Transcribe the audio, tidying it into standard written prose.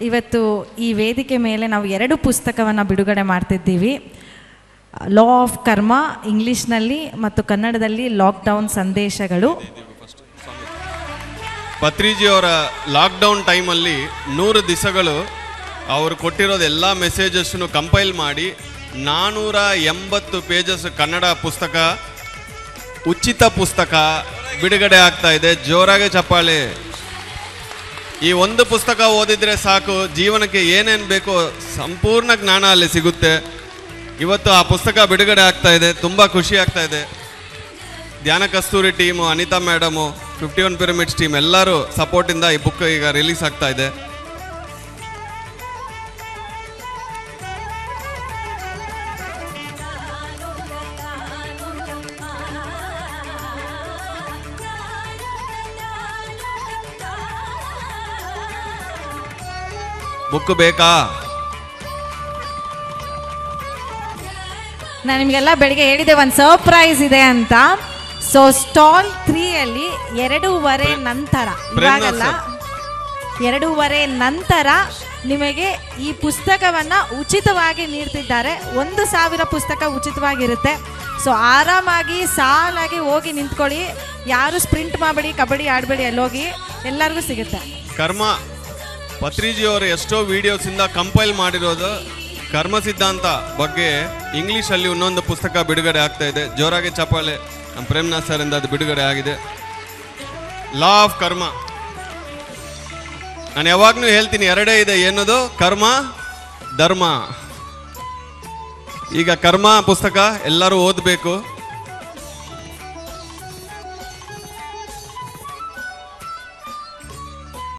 ಇವತ್ತು ಈ ವೇದಿಕೆ ಮೇಲೆ ನಾವು 2 ಪುಸ್ತಕವನ್ನು ಬಿಡುಗಡೆ ಮಾಡ್ತಿದ್ದೀವಿ. ಲಾ ಆಫ್ ಕರ್ಮ ಇಂಗ್ಲೀಷ್ನಲ್ಲಿ ಮತ್ತು ಕನ್ನಡದಲ್ಲಿ ಲಾಕ್ಡೌನ್ ಸಂದೇಶಗಳು. ಪತ್ರಿಜಿಯವರ ಲಾಕ್ಡೌನ್ ಟೈಮಲ್ಲಿ 100 ದಿವಸಗಳು ಅವರು ಕೊಟ್ಟಿರೋದು ಎಲ್ಲ ಮೆಸೇಜಸ್ಸನ್ನು ಕಂಪೈಲ್ ಮಾಡಿ 480 ಪೇಜಸ್ ಕನ್ನಡ ಪುಸ್ತಕ, ಉಚಿತ ಪುಸ್ತಕ ಬಿಡುಗಡೆ ಆಗ್ತಾ ಇದೆ. ಜೋರಾಗಿ ಚಪ್ಪಾಳೆ. ಈ ಒಂದು ಪುಸ್ತಕ ಓದಿದರೆ ಸಾಕು, ಜೀವನಕ್ಕೆ ಏನೇನು ಬೇಕೋ ಸಂಪೂರ್ಣ ಜ್ಞಾನ ಅಲ್ಲಿ ಸಿಗುತ್ತೆ. ಇವತ್ತು ಆ ಪುಸ್ತಕ ಬಿಡುಗಡೆ ಆಗ್ತಾ ಇದೆ, ತುಂಬ ಖುಷಿ ಆಗ್ತಾ ಇದೆ. Dhyana Kasturi team, Anitha madam, 51 pyramids team ಎಲ್ಲರೂ ಸಪೋರ್ಟಿಂದ ಈ ಬುಕ್ ಈಗ ರಿಲೀಸ್ ಆಗ್ತಾ ಇದೆ. ಬುಕ್ ಬೇಕಾ? ನಾನು ನಿಮಗೆಲ್ಲ ಬೆಳಿಗ್ಗೆ ಹೇಳಿದೆ ಒಂದು ಸರ್ಪ್ರೈಸ್ ಇದೆ ಅಂತ. ಸೊ ಸ್ಟಾಲ್ 3 ಅಲ್ಲಿ 2:15 ನಂತರ, ಇವಾಗಲ್ಲ 2:15 ನಂತರ ನಿಮಗೆ ಈ ಪುಸ್ತಕವನ್ನು ಉಚಿತವಾಗಿ ನೀಡ್ತಿದ್ದಾರೆ. 1,000 ಪುಸ್ತಕ ಉಚಿತವಾಗಿರುತ್ತೆ. ಸೊ ಆರಾಮಾಗಿ ಸಾಲಾಗಿ ಹೋಗಿ ನಿಂತ್ಕೊಳ್ಳಿ. ಯಾರು ಸ್ಪ್ರಿಂಟ್ ಮಾಡಬೇಡಿ, ಕಬಡ್ಡಿ ಆಡಬೇಡಿ, ಅಲ್ಲೋಗಿ ಎಲ್ಲರಿಗೂ ಸಿಗುತ್ತೆ. ಕರ್ಮ ಪತ್ರಿಜಿಯವರು ಎಷ್ಟೋ ವಿಡಿಯೋಸಿಂದ ಕಂಪೈಲ್ ಮಾಡಿರೋದು ಕರ್ಮ ಸಿದ್ಧಾಂತ ಬಗ್ಗೆ ಇಂಗ್ಲೀಷಲ್ಲಿ ಇನ್ನೊಂದು ಪುಸ್ತಕ ಬಿಡುಗಡೆ ಆಗ್ತಾ ಇದೆ. ಜೋರಾಗಿ ಚಪ್ಪಾಳೆ. ನಮ್ಮ ಪ್ರೇಮ್ನಾಥ್ ಸರಿಂದ ಅದು ಬಿಡುಗಡೆ ಆಗಿದೆ. ಲಾ ಆಫ್ ಕರ್ಮ. ನಾನು ಯಾವಾಗಲೂ ಹೇಳ್ತೀನಿ 2 ಇದೆ, ಏನದು? ಕರ್ಮ, ಧರ್ಮ. ಈಗ ಕರ್ಮ ಪುಸ್ತಕ ಎಲ್ಲರೂ ಓದಬೇಕು.